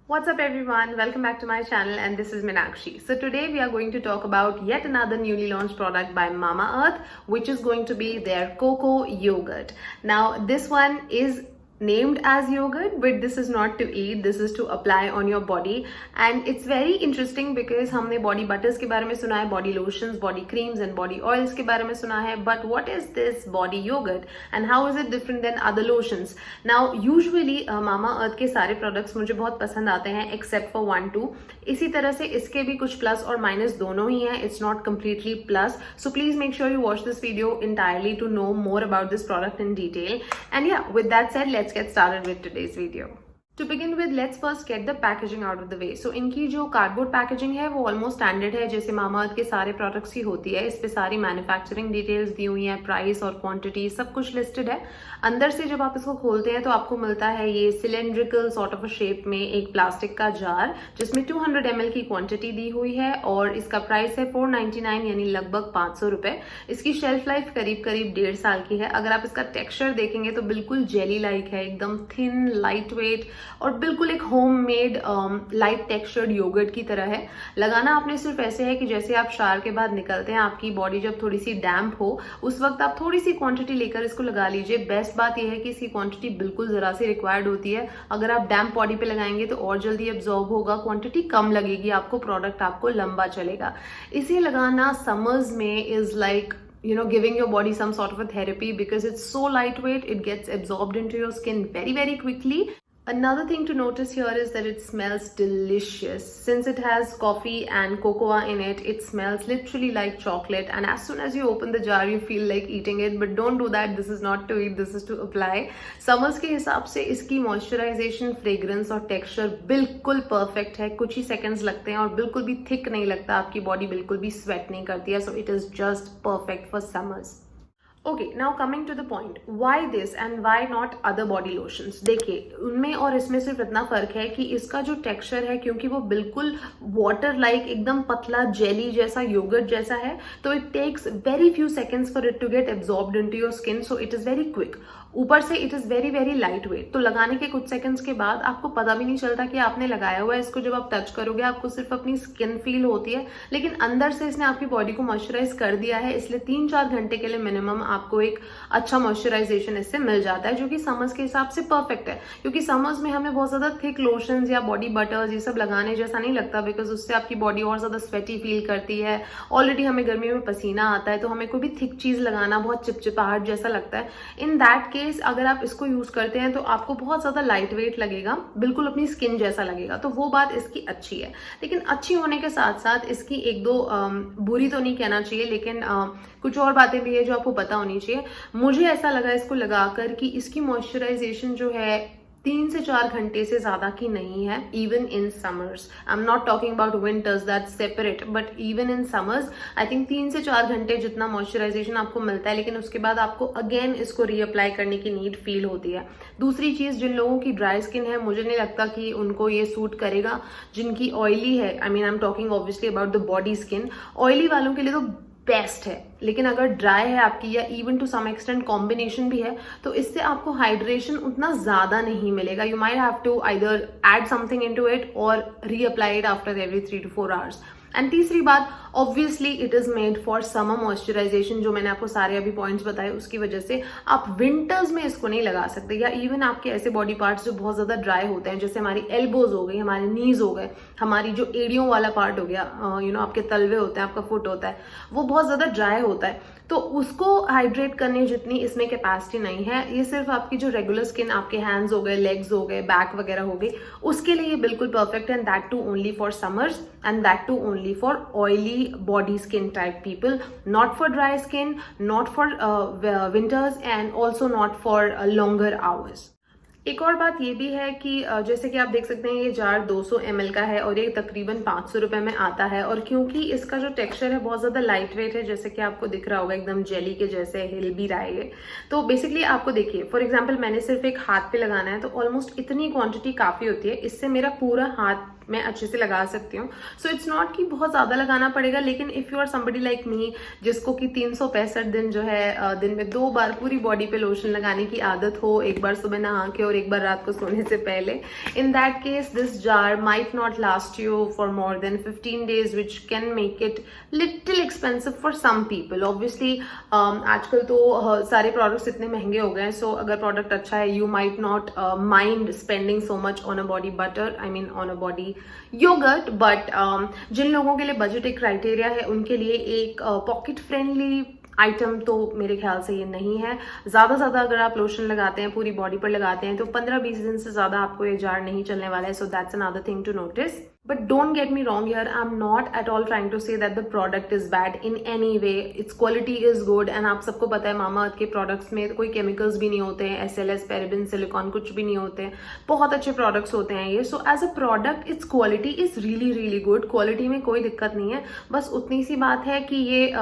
What's up everyone, welcome back to my channel and this is Meenakshi. So today we are going to talk about yet another newly launched product by Mamaearth, which is going to be their Cocoa Yogurt. Now this one is named as yogurt, but this is not to eat, this is to apply on your body. And it's very interesting because हमने body butters के बारे में सुना है, body lotions, body creams and body oils के बारे में सुना है, but what is this body yogurt and how is it different than other lotions? Now usually Mamaearth के सारे products मुझे बहुत पसंद आते हैं except for 1-2. इसी तरह से इसके भी कुछ प्लस और माइनस दोनों ही हैं. It's not completely plus, so please make sure you watch this video entirely to know more about this product in detail. And yeah, with that said, let's get started with today's video. To begin with, let's first get the packaging out of the way. So इनकी जो cardboard packaging है वो almost standard है, जैसे Mamaearth के सारे products की होती है. इस पे सारी मैन्युफैक्चरिंग डिटेल्स दी हुई हैं, प्राइस और क्वांटिटी सब कुछ लिस्टेड है. अंदर से जब आप इसको खोलते हैं तो आपको मिलता है ये cylindrical sort of a shape में एक प्लास्टिक का जार जिसमें 200 ml की क्वांटिटी दी हुई है और इसका प्राइस है 499 यानी लगभग 500 रुपए. इसकी शेल्फ लाइफ करीब करीब 1.5 साल की है. अगर आप इसका टेक्सचर देखेंगे तो बिल्कुल जेली लाइक है, एकदम थिन, लाइट वेट और बिल्कुल एक होममेड लाइट टेक्सचर्ड योगर्ट की तरह है. लगाना आपने सिर्फ ऐसे है कि जैसे आप शावर के बाद निकलते हैं, आपकी बॉडी जब थोड़ी सी डैम्प हो उस वक्त आप थोड़ी सी क्वांटिटी लेकर इसको लगा लीजिए. बेस्ट बात यह है कि इसकी क्वांटिटी बिल्कुल जरा सी रिक्वायर्ड होती है. अगर आप डैम्प बॉडी पे लगाएंगे तो और जल्दी एब्जॉर्ब होगा, क्वांटिटी कम लगेगी आपको, प्रोडक्ट आपको लंबा चलेगा. इसे लगाना समर्स में is like giving your body some sort of a therapy because it's so lightweight, it gets absorbed into your skin very quickly. Another thing to notice here is that it smells delicious. Since it has coffee and cocoa in it, it smells literally like chocolate, and as soon as you open the jar you feel like eating it, but don't do that. This is not to eat, this is to apply. Summers के हिसाब से इसकी moisturisation, fragrance और texture बिल्कुल perfect है. कुछ ही seconds लगते हैं और बिल्कुल भी थिक नहीं लगता, आपकी बॉडी बिल्कुल भी स्वेट नहीं करती है. So it is just perfect for summers. Okay, now coming to the point, why this and why not other body lotions. देखिए, उनमें और इसमें सिर्फ इतना फर्क है कि इसका जो टेक्सचर है, क्योंकि वो बिल्कुल वाटर लाइक, एकदम पतला जेली जैसा, योगर्ट जैसा है, तो it takes very few seconds for it to get absorbed into your skin. So it is very quick. ऊपर से it is very light weight, तो लगाने के कुछ सेकंड्स के बाद आपको पता भी नहीं चलता कि आपने लगाया हुआ है. इसको जब आप टच करोगे आपको सिर्फ अपनी स्किन फील होती है, लेकिन अंदर से इसने आपकी बॉडी को मॉइस्चराइज कर दिया है. इसलिए 3-4 घंटे के लिए मिनिमम आपको एक अच्छा मॉइस्चराइजेशन इससे मिल जाता है, जो कि समर्स के हिसाब से परफेक्ट है. क्योंकि समर्स में हमें बहुत ज्यादा थिक लोशंस या बॉडी बटर्स ये सब लगाने जैसा नहीं लगता, बिकॉज उससे आपकी बॉडी और ज्यादा स्वेटी फील करती है. ऑलरेडी हमें गर्मी में पसीना आता है, तो हमें कोई भी थिक चीज लगाना बहुत चिपचिपाहट जैसा लगता है. इन दैट केस अगर आप इसको यूज करते हैं तो आपको बहुत ज्यादा लाइट वेट लगेगा, बिल्कुल अपनी स्किन जैसा लगेगा. तो वो बात इसकी अच्छी है. लेकिन अच्छी होने के साथ साथ इसकी एक दो बुरी तो नहीं कहना चाहिए, लेकिन कुछ और बातें भी है जो आपको पता होनी चाहिए. मुझे ऐसा लगा इसको लगाकर कि इसकी मॉइस्चराइजेशन जो है 3 से 4 घंटे से ज्यादा की नहीं है. Even in summers, I am not talking about winters, that's separate, but even in summers I think 3 से 4 घंटे जितना मॉइस्चराइजेशन आपको मिलता है. लेकिन उसके बाद आपको अगेन इसको रीअप्लाई करने की नीड फील होती है. दूसरी चीज, जिन लोगों की ड्राई स्किन है, मुझे नहीं लगता कि उनको ये सूट करेगा. जिनकी ऑयली है, I mean I am talking obviously about the body skin, oily वालों के लिए तो बेस्ट है. लेकिन अगर ड्राई है आपकी, या even to some extent combination भी है, तो इससे आपको हाइड्रेशन उतना ज्यादा नहीं मिलेगा. You might have to either add something into it और reapply it after every 3 to 4 hours. And तीसरी बात, obviously it is made for summer moisturisation. जो मैंने आपको सारे अभी पॉइंट्स बताए उसकी वजह से आप विंटर्स में इसको नहीं लगा सकते, या इवन आपके ऐसे बॉडी पार्ट्स जो बहुत ज्यादा ड्राई होते हैं, जैसे हमारी एल्बोज हो गई, हमारे नीज हो गए, हमारी जो एड़ियों वाला पार्ट हो गया, आपके तलवे होते हैं, आपका फुट होता है, वो बहुत ज्यादा ड्राई होता है. तो उसको हाइड्रेट करने जितनी इसमें कैपेसिटी नहीं है. ये सिर्फ आपकी जो रेगुलर स्किन, आपके हैंड्स हो गए, लेग्स हो गए, बैक वगैरह हो गई, उसके लिए ये बिल्कुल परफेक्ट है. And that too only for summers and that too only for oily body skin type people, not for dry skin, not for winters and also not for longer hours. एक और बात ये भी है कि जैसे कि आप देख सकते हैं ये जार 200 ml का है और ये तकरीबन 500 रुपए में आता है. और क्योंकि इसका जो टेक्सचर है बहुत ज्यादा लाइट वेट है, जैसे कि आपको दिख रहा होगा, एकदम जेली के जैसे हिल भी रहा है. तो बेसिकली आपको देखिए, फॉर एग्जाम्पल मैंने सिर्फ एक हाथ पे लगाना है तो ऑलमोस्ट इतनी क्वांटिटी काफी होती है. इससे मेरा पूरा हाथ मैं अच्छे से लगा सकती हूँ. सो इट्स नॉट कि बहुत ज़्यादा लगाना पड़ेगा, लेकिन if you are somebody like me जिसको कि 365 दिन जो है दिन में 2 बार पूरी बॉडी पे लोशन लगाने की आदत हो, एक बार सुबह नहा के और एक बार रात को सोने से पहले, in that case this jar might not last you for more than 15 days, which can make it little expensive for some people. Obviously आजकल तो सारे प्रोडक्ट्स इतने महंगे हो गए हैं, सो अगर प्रोडक्ट अच्छा है you might not mind spending so much on a body butter, I mean on a body yogurt. But जिन लोगों के लिए बजट एक क्राइटेरिया है उनके लिए एक पॉकेट फ्रेंडली आइटम तो मेरे ख्याल से ये नहीं है. ज़्यादा अगर आप लोशन लगाते हैं, पूरी बॉडी पर लगाते हैं, तो 15-20 दिन से ज़्यादा आपको ये जार नहीं चलने वाला है. So that's another thing to notice. But don't get me wrong here, I'm not at all trying to say that the product is bad in any way. Its quality is good and आप सबको पता है Mamaearth के products में कोई chemicals भी नहीं होते हैं, SLS, paraben, silicone कुछ भी नहीं होते हैं, बहुत अच्छे products होते हैं ये. So as a product, its quality is really good. Quality में कोई दिक्कत नहीं है, बस उतनी सी बात है कि ये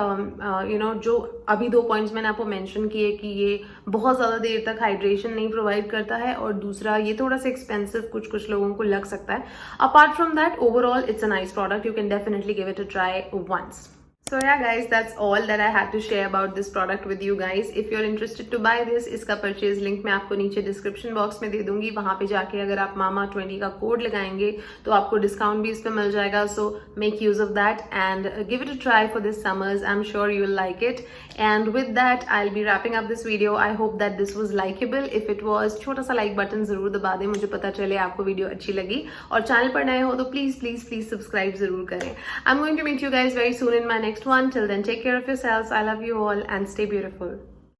जो अभी 2 points मैंने आपको mention किए कि ये बहुत ज़्यादा देर तक hydration नहीं provide करता है, और दूसरा ये थोड़ा सा expensive कुछ लोगों को लग सकता है. Apart from that, overall it's a nice product. You can definitely give it a try once. So yeah guys, that's all that I had to share about this product with you guys. If you're interested to buy this, इसका purchase link मैं आपको नीचे description box में दे दूंगी. वहाँ पे जाके अगर आप MAMA20 का कोड लगाएंगे तो आपको डिस्काउंट भी इस पे मिल जाएगा. So make use of that and give it a try for this summers. I'm sure you'll like it. And with that, I'll be wrapping up this video. I hope that this was likable. If it was, छोटा सा like button जरूर दबा दें, मुझे पता चले आपको video अच्छी लगी. और चैनल पर नए हो तो please subscribe जरूर करें. I'm going to meet you guys very soon in my next one. Till then, take care of yourselves. I love you all and stay beautiful.